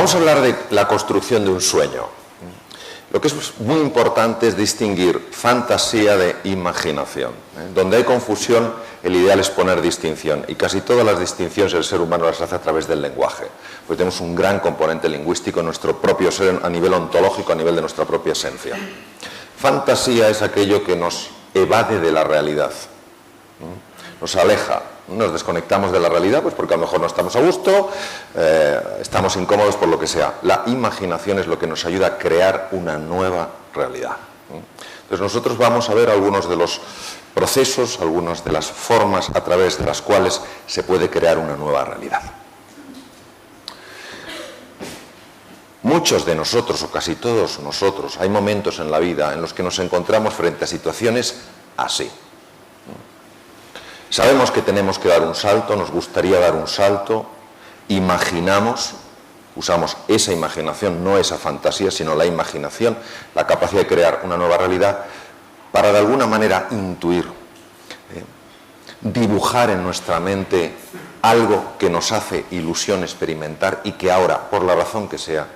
Vamos a hablar de la construcción de un sueño. Lo que es muy importante es distinguir fantasía de imaginación. Donde hay confusión, el ideal es poner distinción. Y casi todas las distinciones el ser humano las hace a través del lenguaje. Pues tenemos un gran componente lingüístico en nuestro propio ser, a nivel ontológico, a nivel de nuestra propia esencia. Fantasía es aquello que nos evade de la realidad. Nos aleja. Nos desconectamos de la realidad, pues porque a lo mejor no estamos a gusto, estamos incómodos por lo que sea. La imaginación es lo que nos ayuda a crear una nueva realidad. Entonces nosotros vamos a ver algunos de los procesos, algunas de las formas a través de las cuales se puede crear una nueva realidad. Muchos de nosotros, o casi todos nosotros, hay momentos en la vida en los que nos encontramos frente a situaciones así. Sabemos que tenemos que dar un salto, nos gustaría dar un salto, imaginamos, usamos esa imaginación, no esa fantasía, sino la imaginación, la capacidad de crear una nueva realidad para de alguna manera intuir, dibujar en nuestra mente algo que nos hace ilusión experimentar y que ahora, por la razón que sea,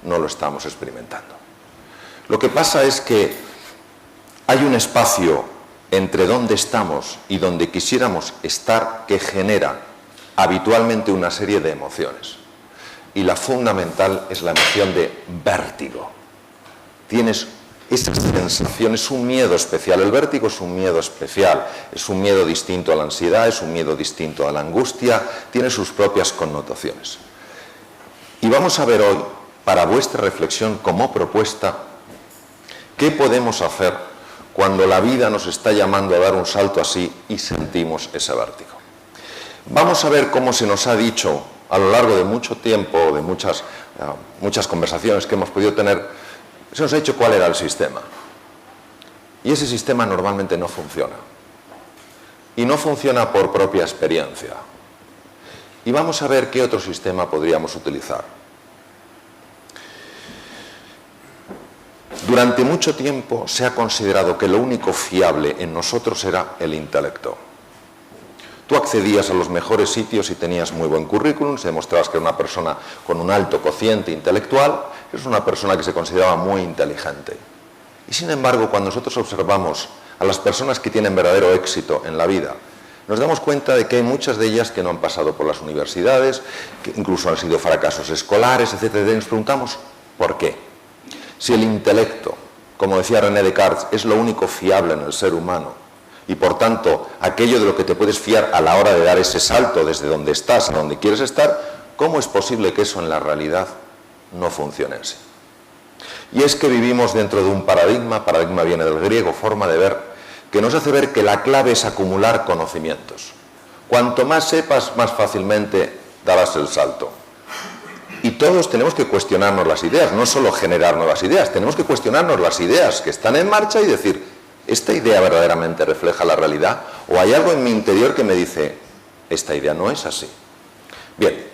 no lo estamos experimentando. Lo que pasa es que hay un espacio entre donde estamos y donde quisiéramos estar que genera habitualmente una serie de emociones. Y la fundamental es la emoción de vértigo. Tienes esa sensación, es un miedo especial. El vértigo es un miedo especial, es un miedo distinto a la ansiedad, es un miedo distinto a la angustia, tiene sus propias connotaciones. Y vamos a ver hoy, para vuestra reflexión como propuesta, qué podemos hacer cuando la vida nos está llamando a dar un salto así y sentimos ese vértigo. Vamos a ver cómo se nos ha dicho a lo largo de mucho tiempo, de muchas conversaciones que hemos podido tener, se nos ha dicho cuál era el sistema. Y ese sistema normalmente no funciona. Y no funciona por propia experiencia. Y vamos a ver qué otro sistema podríamos utilizar. Durante mucho tiempo se ha considerado que lo único fiable en nosotros era el intelecto. Tú accedías a los mejores sitios y tenías muy buen currículum, se demostrabas que era una persona con un alto cociente intelectual, es una persona que se consideraba muy inteligente. Y sin embargo, cuando nosotros observamos a las personas que tienen verdadero éxito en la vida, nos damos cuenta de que hay muchas de ellas que no han pasado por las universidades, que incluso han sido fracasos escolares, etc. Y nos preguntamos, ¿por qué? Si el intelecto, como decía René Descartes, es lo único fiable en el ser humano y por tanto aquello de lo que te puedes fiar a la hora de dar ese salto desde donde estás a donde quieres estar, ¿cómo es posible que eso en la realidad no funcione así? Y es que vivimos dentro de un paradigma viene del griego, forma de ver, que nos hace ver que la clave es acumular conocimientos. Cuanto más sepas, más fácilmente darás el salto. Y todos tenemos que cuestionarnos las ideas, no solo generar nuevas ideas, tenemos que cuestionarnos las ideas que están en marcha y decir, ¿esta idea verdaderamente refleja la realidad? ¿O hay algo en mi interior que me dice, esta idea no es así? Bien,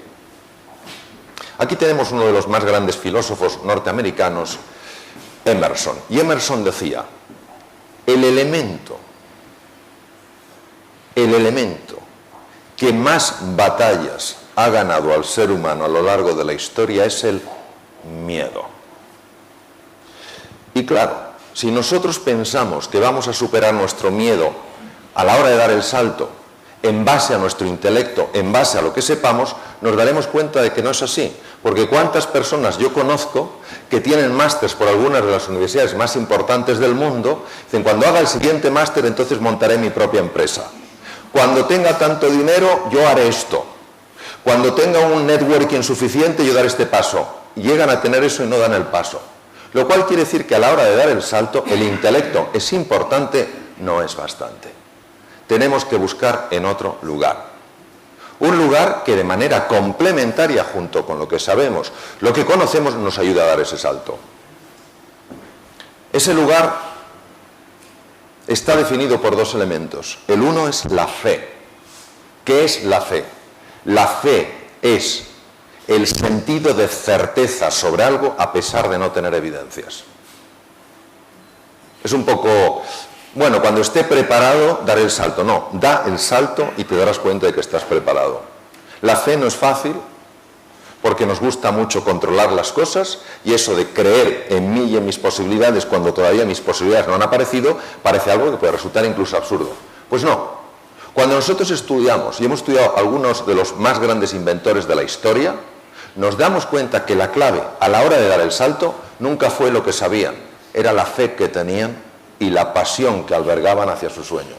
aquí tenemos uno de los más grandes filósofos norteamericanos, Emerson. Y Emerson decía, el elemento que más batallas ha ganado al ser humano a lo largo de la historia es el miedo. Y claro, si nosotros pensamos que vamos a superar nuestro miedo a la hora de dar el salto en base a nuestro intelecto, en base a lo que sepamos, nos daremos cuenta de que no es así. Porque cuántas personas yo conozco que tienen másters por algunas de las universidades más importantes del mundo, dicen, cuando haga el siguiente máster entonces montaré mi propia empresa. Cuando tenga tanto dinero yo haré esto. Cuando tenga un networking suficiente, yo daré este paso. Llegan a tener eso y no dan el paso. Lo cual quiere decir que a la hora de dar el salto, el intelecto es importante, no es bastante. Tenemos que buscar en otro lugar. Un lugar que de manera complementaria, junto con lo que sabemos, lo que conocemos, nos ayuda a dar ese salto. Ese lugar está definido por dos elementos. El uno es la fe. ¿Qué es la fe? La fe es el sentido de certeza sobre algo a pesar de no tener evidencias. Es un poco, bueno, cuando esté preparado daré el salto. No, da el salto y te darás cuenta de que estás preparado. La fe no es fácil, porque nos gusta mucho controlar las cosas, y eso de creer en mí y en mis posibilidades cuando todavía mis posibilidades no han aparecido, parece algo que puede resultar incluso absurdo. Pues no. Cuando nosotros estudiamos, y hemos estudiado algunos de los más grandes inventores de la historia, nos damos cuenta que la clave a la hora de dar el salto nunca fue lo que sabían, era la fe que tenían y la pasión que albergaban hacia su sueño.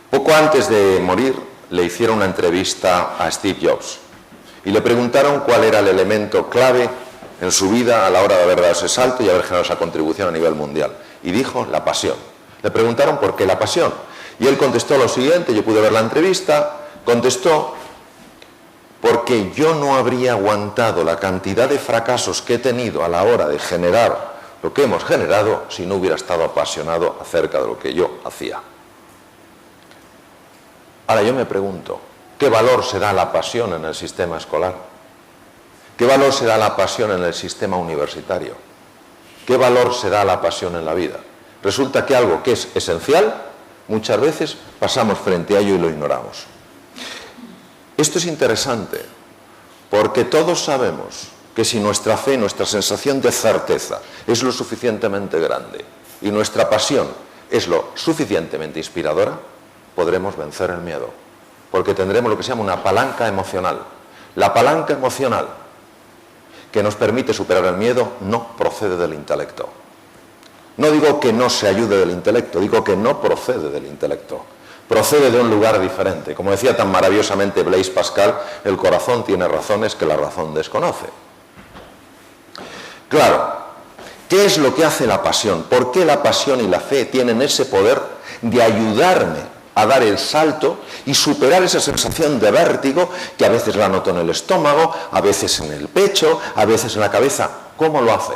Poco antes de morir le hicieron una entrevista a Steve Jobs y le preguntaron cuál era el elemento clave en su vida a la hora de haber dado ese salto y haber generado esa contribución a nivel mundial. Y dijo la pasión. Le preguntaron por qué la pasión. Y él contestó lo siguiente, yo pude ver la entrevista, contestó: porque yo no habría aguantado la cantidad de fracasos que he tenido a la hora de generar lo que hemos generado si no hubiera estado apasionado acerca de lo que yo hacía. Ahora yo me pregunto, ¿qué valor se da a la pasión en el sistema escolar? ¿Qué valor se da a la pasión en el sistema universitario? ¿Qué valor se da a la pasión en la vida? Resulta que algo que es esencial, muchas veces pasamos frente a ello y lo ignoramos. Esto es interesante, porque todos sabemos que si nuestra fe, nuestra sensación de certeza es lo suficientemente grande y nuestra pasión es lo suficientemente inspiradora, podremos vencer el miedo, porque tendremos lo que se llama una palanca emocional. La palanca emocional que nos permite superar el miedo no procede del intelecto. No digo que no se ayude del intelecto, digo que no procede del intelecto. Procede de un lugar diferente. Como decía tan maravillosamente Blaise Pascal, el corazón tiene razones que la razón desconoce. Claro, ¿qué es lo que hace la pasión? ¿Por qué la pasión y la fe tienen ese poder de ayudarme a dar el salto y superar esa sensación de vértigo que a veces la noto en el estómago, a veces en el pecho, a veces en la cabeza? ¿Cómo lo hace?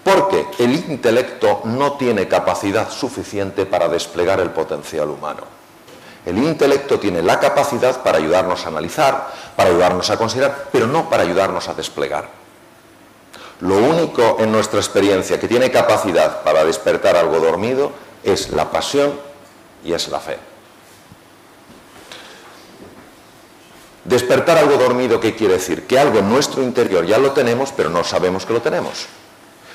Porque el intelecto no tiene capacidad suficiente para desplegar el potencial humano. El intelecto tiene la capacidad para ayudarnos a analizar, para ayudarnos a considerar, pero no para ayudarnos a desplegar. Lo único en nuestra experiencia que tiene capacidad para despertar algo dormido es la pasión y es la fe. Despertar algo dormido, ¿qué quiere decir? Que algo en nuestro interior ya lo tenemos, pero no sabemos que lo tenemos.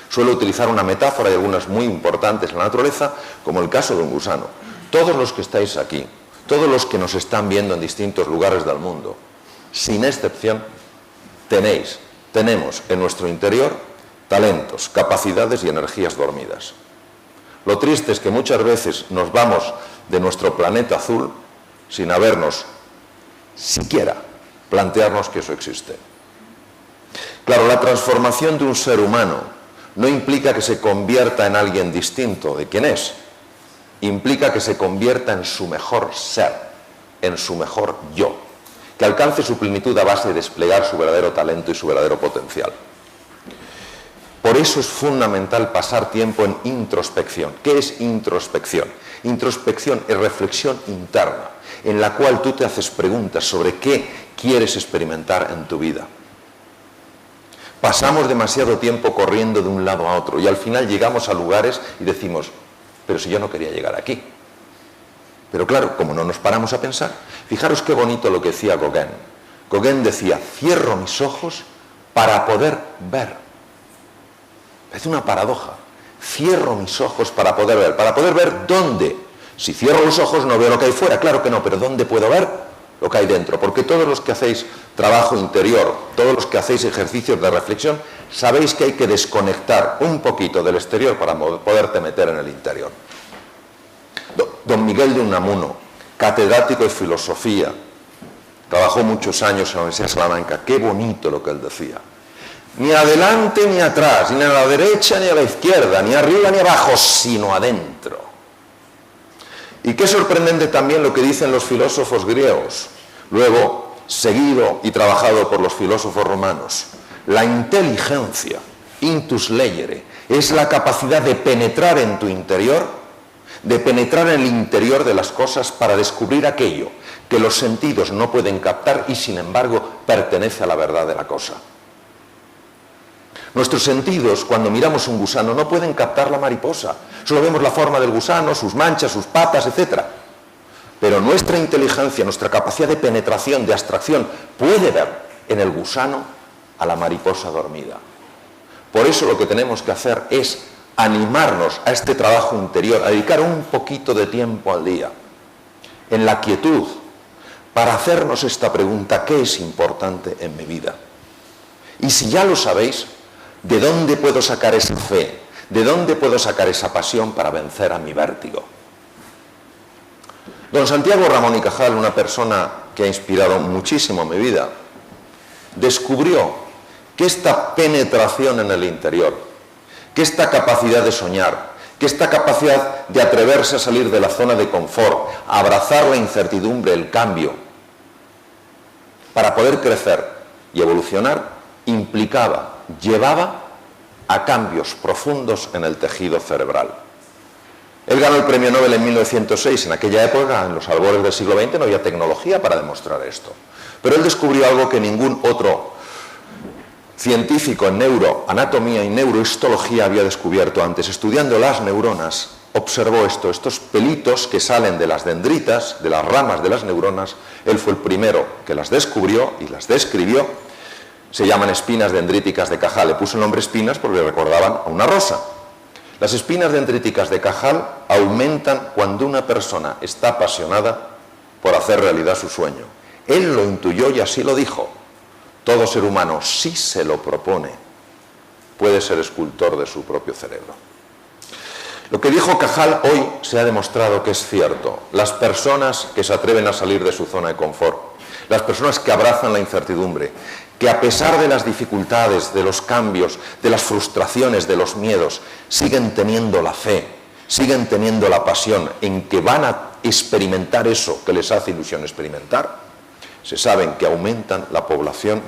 Suelo utilizar una metáfora y algunas muy importantes en la naturaleza, como el caso de un gusano. Todos los que estáis aquí, todos los que nos están viendo en distintos lugares del mundo, sin excepción, tenemos en nuestro interior talentos, capacidades y energías dormidas. Lo triste es que muchas veces nos vamos de nuestro planeta azul sin habernos siquiera plantearnos que eso existe. Claro, la transformación de un ser humano no implica que se convierta en alguien distinto de quien es, implica que se convierta en su mejor ser, en su mejor yo, que alcance su plenitud a base de desplegar su verdadero talento y su verdadero potencial. Por eso es fundamental pasar tiempo en introspección. ¿Qué es introspección? Introspección es reflexión interna, en la cual tú te haces preguntas sobre qué quieres experimentar en tu vida. Pasamos demasiado tiempo corriendo de un lado a otro y al final llegamos a lugares y decimos, pero si yo no quería llegar aquí. Pero claro, como no nos paramos a pensar, fijaros qué bonito lo que decía Gauguin. Gauguin decía, cierro mis ojos para poder ver. Es una paradoja. Cierro mis ojos para poder ver dónde. Si cierro los ojos no veo lo que hay fuera, claro que no, pero ¿dónde puedo ver lo que hay dentro? Porque todos los que hacéis trabajo interior, todos los que hacéis ejercicios de reflexión, sabéis que hay que desconectar un poquito del exterior para poderte meter en el interior. Don Miguel de Unamuno, catedrático de filosofía, trabajó muchos años en la Universidad de Salamanca. Qué bonito lo que él decía. Ni adelante ni atrás, ni a la derecha ni a la izquierda, ni arriba ni abajo, sino adentro. Y qué sorprendente también lo que dicen los filósofos griegos, luego seguido y trabajado por los filósofos romanos. La inteligencia, intus legere, es la capacidad de penetrar en tu interior, de penetrar en el interior de las cosas para descubrir aquello que los sentidos no pueden captar y sin embargo pertenece a la verdad de la cosa. Nuestros sentidos, cuando miramos un gusano, no pueden captar la mariposa. Solo vemos la forma del gusano, sus manchas, sus patas, etc. Pero nuestra inteligencia, nuestra capacidad de penetración, de abstracción, puede ver en el gusano a la mariposa dormida. Por eso lo que tenemos que hacer es animarnos a este trabajo interior, a dedicar un poquito de tiempo al día, en la quietud, para hacernos esta pregunta: ¿qué es importante en mi vida? Y si ya lo sabéis, ¿de dónde puedo sacar esa fe? ¿De dónde puedo sacar esa pasión para vencer a mi vértigo? Don Santiago Ramón y Cajal, una persona que ha inspirado muchísimo mi vida, descubrió que esta penetración en el interior, que esta capacidad de soñar, que esta capacidad de atreverse a salir de la zona de confort, a abrazar la incertidumbre, el cambio, para poder crecer y evolucionar, llevaba a cambios profundos en el tejido cerebral. Él ganó el premio Nobel en 1906. En aquella época, en los albores del siglo XX, no había tecnología para demostrar esto. Pero él descubrió algo que ningún otro científico en neuroanatomía y neurohistología había descubierto antes. Estudiando las neuronas, observó estos pelitos que salen de las dendritas, de las ramas de las neuronas. Él fue el primero que las descubrió y las describió. Se llaman espinas dendríticas de Cajal. Le puso el nombre espinas porque le recordaban a una rosa. Las espinas dendríticas de Cajal aumentan cuando una persona está apasionada por hacer realidad su sueño. Él lo intuyó y así lo dijo. Todo ser humano, si se lo propone, puede ser escultor de su propio cerebro. Lo que dijo Cajal hoy se ha demostrado que es cierto. Las personas que se atreven a salir de su zona de confort, las personas que abrazan la incertidumbre, que a pesar de las dificultades, de los cambios, de las frustraciones, de los miedos, siguen teniendo la fe, siguen teniendo la pasión en que van a experimentar eso que les hace ilusión experimentar, se saben que aumentan la población,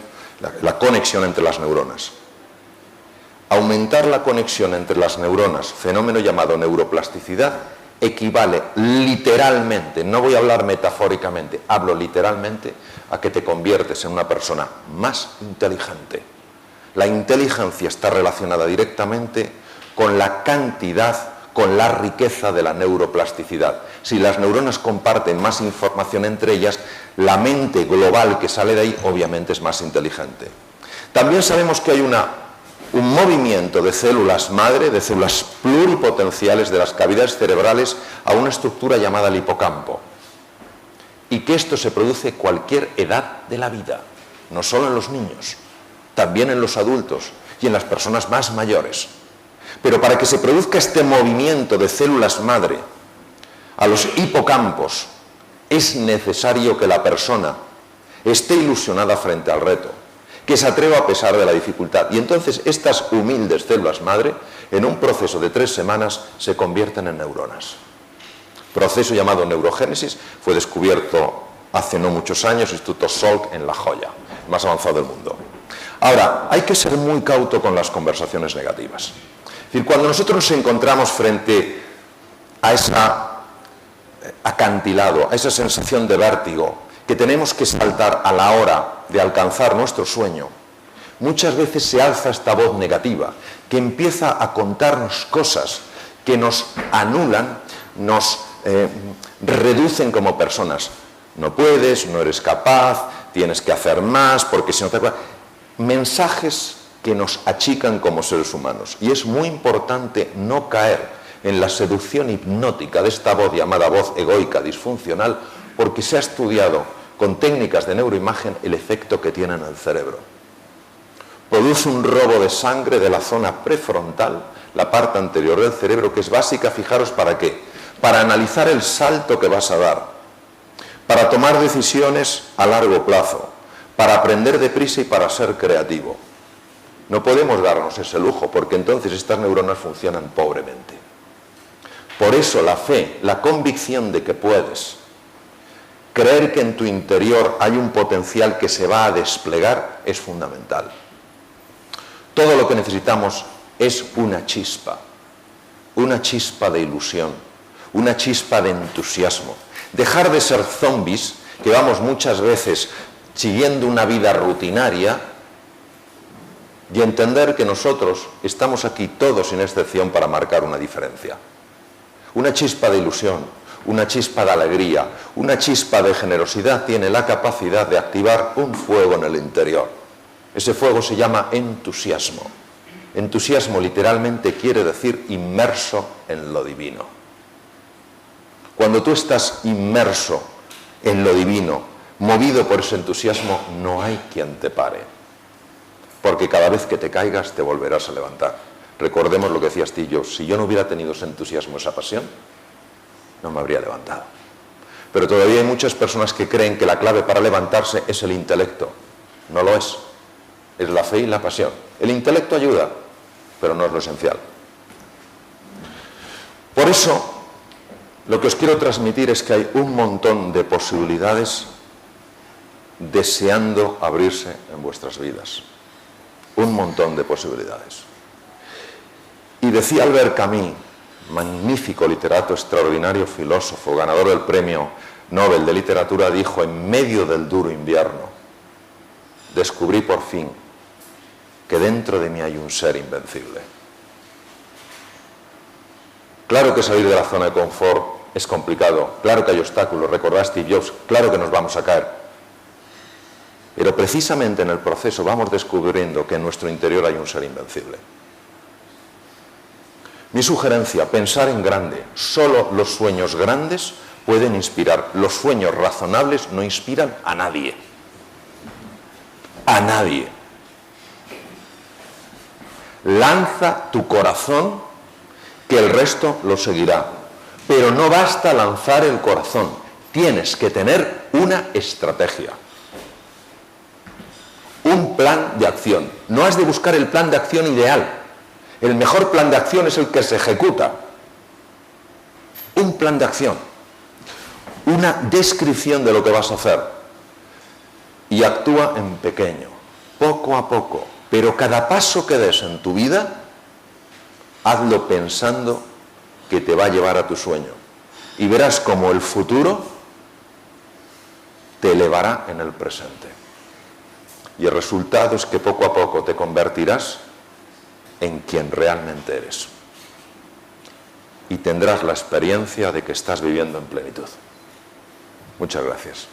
la conexión entre las neuronas. Aumentar la conexión entre las neuronas, fenómeno llamado neuroplasticidad, equivale literalmente, no voy a hablar metafóricamente, hablo literalmente, a que te conviertes en una persona más inteligente. La inteligencia está relacionada directamente con la cantidad, con la riqueza de la neuroplasticidad. Si las neuronas comparten más información entre ellas, la mente global que sale de ahí obviamente es más inteligente. También sabemos que hay un movimiento de células madre, de células pluripotenciales de las cavidades cerebrales a una estructura llamada el hipocampo. Y que esto se produce a cualquier edad de la vida, no solo en los niños, también en los adultos y en las personas más mayores. Pero para que se produzca este movimiento de células madre a los hipocampos, es necesario que la persona esté ilusionada frente al reto, que se atreva a pesar de la dificultad. Y entonces estas humildes células madre, en un proceso de 3 semanas, se convierten en neuronas. Proceso llamado neurogénesis fue descubierto hace no muchos años, Instituto Salk en La Joya, el más avanzado del mundo. Ahora, hay que ser muy cauto con las conversaciones negativas. Es decir, cuando nosotros nos encontramos frente a ese acantilado, a esa sensación de vértigo, que tenemos que saltar a la hora de alcanzar nuestro sueño, muchas veces se alza esta voz negativa, que empieza a contarnos cosas que nos anulan, nos reducen como personas. No puedes, no eres capaz, tienes que hacer más, porque si no te... Mensajes que nos achican como seres humanos. Y es muy importante no caer en la seducción hipnótica de esta voz llamada voz egoica disfuncional, porque se ha estudiado con técnicas de neuroimagen el efecto que tiene en el cerebro. Produce un robo de sangre de la zona prefrontal, la parte anterior del cerebro, que es básica, fijaros, ¿para qué? Para analizar el salto que vas a dar, para tomar decisiones a largo plazo, para aprender deprisa y para ser creativo. No podemos darnos ese lujo, porque entonces estas neuronas funcionan pobremente. Por eso la fe, la convicción de que puedes, creer que en tu interior hay un potencial que se va a desplegar, es fundamental. Todo lo que necesitamos es una chispa de ilusión, una chispa de entusiasmo. Dejar de ser zombies, que vamos muchas veces siguiendo una vida rutinaria, y entender que nosotros estamos aquí todos sin excepción para marcar una diferencia. Una chispa de ilusión, una chispa de alegría, una chispa de generosidad tiene la capacidad de activar un fuego en el interior. Ese fuego se llama entusiasmo. Entusiasmo literalmente quiere decir inmerso en lo divino. Cuando tú estás inmerso en lo divino, movido por ese entusiasmo, no hay quien te pare. Porque cada vez que te caigas te volverás a levantar. Recordemos lo que decía Steve Jobs: si yo no hubiera tenido ese entusiasmo, esa pasión, no me habría levantado. Pero todavía hay muchas personas que creen que la clave para levantarse es el intelecto. No lo es. Es la fe y la pasión. El intelecto ayuda, pero no es lo esencial. Por eso, lo que os quiero transmitir es que hay un montón de posibilidades deseando abrirse en vuestras vidas. Un montón de posibilidades. Y decía Albert Camus, magnífico literato, extraordinario filósofo, ganador del premio Nobel de Literatura, dijo: en medio del duro invierno, descubrí por fin que dentro de mí hay un ser invencible. Claro que salir de la zona de confort es complicado, claro que hay obstáculos, recordad a Steve Jobs, claro que nos vamos a caer. Pero precisamente en el proceso vamos descubriendo que en nuestro interior hay un ser invencible. Mi sugerencia: pensar en grande. Solo los sueños grandes pueden inspirar. Los sueños razonables no inspiran a nadie. A nadie. Lanza tu corazón, que el resto lo seguirá. Pero no basta lanzar el corazón. Tienes que tener una estrategia. Un plan de acción. No has de buscar el plan de acción ideal. El mejor plan de acción es el que se ejecuta. Un plan de acción. Una descripción de lo que vas a hacer. Y actúa en pequeño, poco a poco. Pero cada paso que des en tu vida, hazlo pensando que te va a llevar a tu sueño. Y verás cómo el futuro te elevará en el presente. Y el resultado es que poco a poco te convertirás en quien realmente eres. Y tendrás la experiencia de que estás viviendo en plenitud. Muchas gracias.